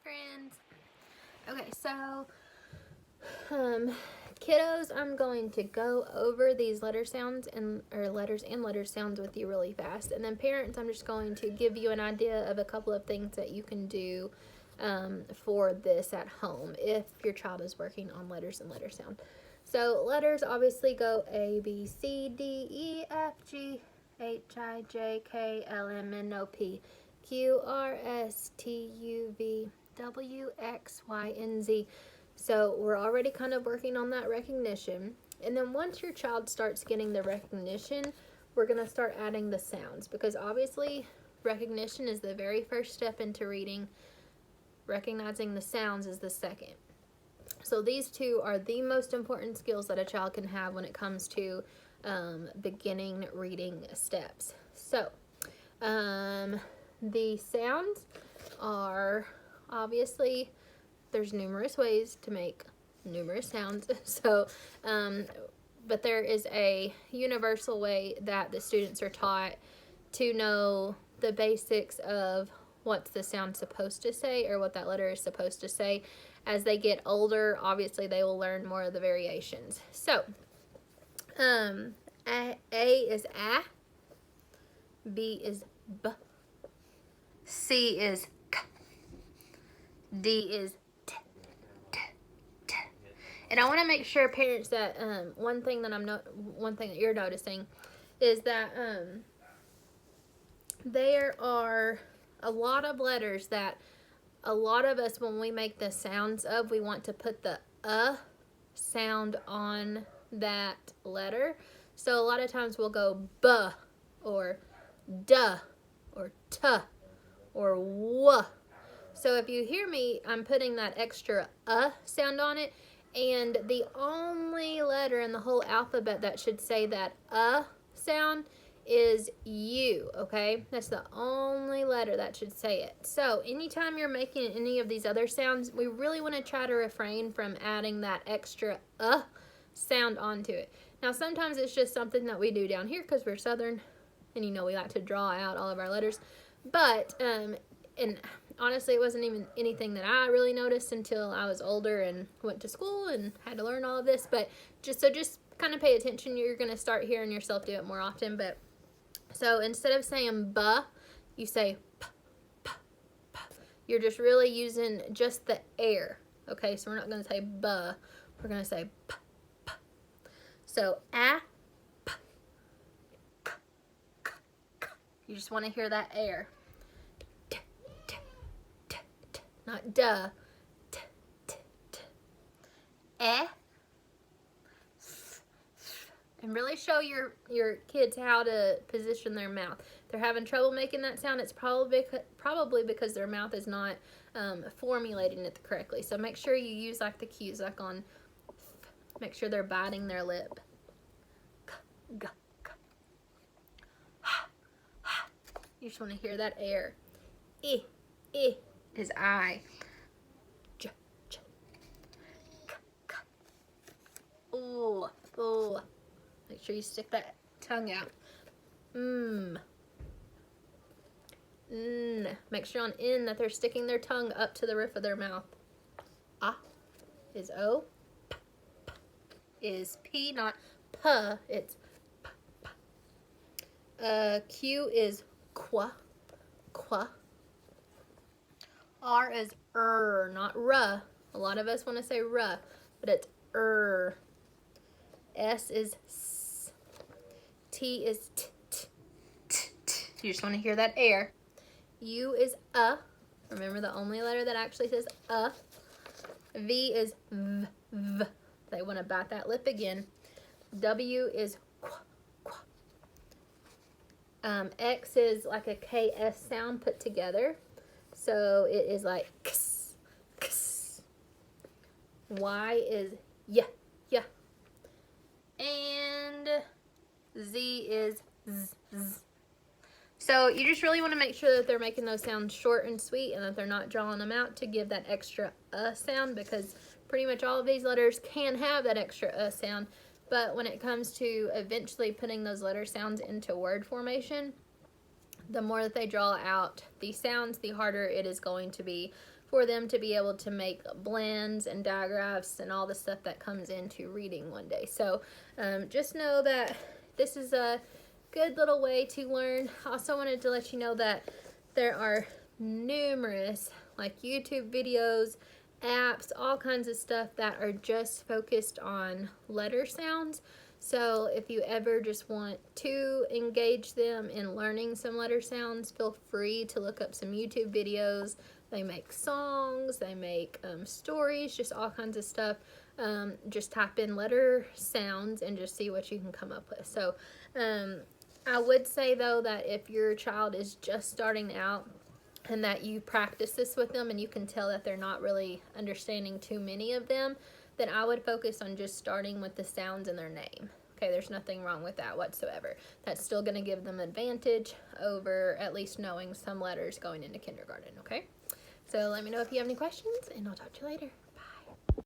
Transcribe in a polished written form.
friends. Okay, so kiddos, I'm going to go over these letter sounds and letters and letter sounds with you really fast, and then parents, I'm just going to give you an idea of a couple of things that you can do for this at home if your child is working on letters and letter sound. So letters obviously go A, B, C, D, E, F, G, H, I, J, K, L, M, N, O, P, Q, R, S, T, U, V, W, X, Y, and Z. So we're already kind of working on that recognition. And then once your child starts getting the recognition, we're going to start adding the sounds, because obviously recognition is the very first step into reading. Recognizing the sounds is the second. So these two are the most important skills that a child can have when it comes to beginning reading steps. So the sounds are obviously, there's numerous ways to make numerous sounds. So, but there is a universal way that the students are taught to know the basics of what's the sound supposed to say, or what that letter is supposed to say. As they get older, obviously they will learn more of the variations. So, A is A, B is B, C is K, D is T, T, T. And I want to make sure, parents, that one thing that you're noticing is that there are a lot of letters that a lot of us, when we make the sounds of, we want to put the sound on that letter. So a lot of times we'll go buh, or duh, or tuh, or wuh. So if you hear me, I'm putting that extra sound on it, and the only letter in the whole alphabet that should say that sound is U, okay? That's the only letter that should say it. So anytime you're making any of these other sounds, we really want to try to refrain from adding that extra sound onto it. Now sometimes it's just something that we do down here because we're Southern, and you know we like to draw out all of our letters. But and honestly, it wasn't even anything that I really noticed until I was older and went to school and had to learn all of this. But just kind of pay attention. You're going to start hearing yourself do it more often. But so instead of saying buh, you say p, p, p. You're just really using just the air. Okay, so we're not going to say buh. We're going to say p, p. So a, p, k, k, k. You just want to hear that air. T, t, t, t. Not duh. T, t, t. Eh. And really show your kids how to position their mouth. If they're having trouble making that sound, it's probably because their mouth is not formulating it correctly. So make sure you use like the cues, like on make sure they're biting their lip. You just want to hear that air. I is I. J, j. K, k. Ooh, ooh. Make sure you stick that tongue out. Make sure on in that they're sticking their tongue up to the roof of their mouth. Ah is O. P, p is P, not P. It's P, P. Q is Qua. Qua. R is not R. A lot of us want to say R, but it's S is S. T is t, t, t, t. You just want to hear that air. U is Remember, the only letter that actually says V is v, v. They want to bite that lip again. W is qu, qu. X is like a KS sound put together. So it is like ks, ks. Y is yeah, yeah. And Z is z, z. So you just really want to make sure that they're making those sounds short and sweet, and that they're not drawing them out to give that extra sound, because pretty much all of these letters can have that extra sound. But when it comes to eventually putting those letter sounds into word formation, the more that they draw out the sounds, the harder it is going to be for them to be able to make blends and digraphs and all the stuff that comes into reading one day. So just know that this is a good little way to learn. I also wanted to let you know that there are numerous like YouTube videos, apps, all kinds of stuff that are just focused on letter sounds. So if you ever just want to engage them in learning some letter sounds, feel free to look up some YouTube videos. They make songs, they make stories, just all kinds of stuff. Just type in letter sounds and just see what you can come up with. So I would say though that if your child is just starting out and that you practice this with them and you can tell that they're not really understanding too many of them, then I would focus on just starting with the sounds in their name. Okay, there's nothing wrong with that whatsoever. That's still going to give them advantage over at least knowing some letters going into kindergarten, okay? So let me know if you have any questions, and I'll talk to you later.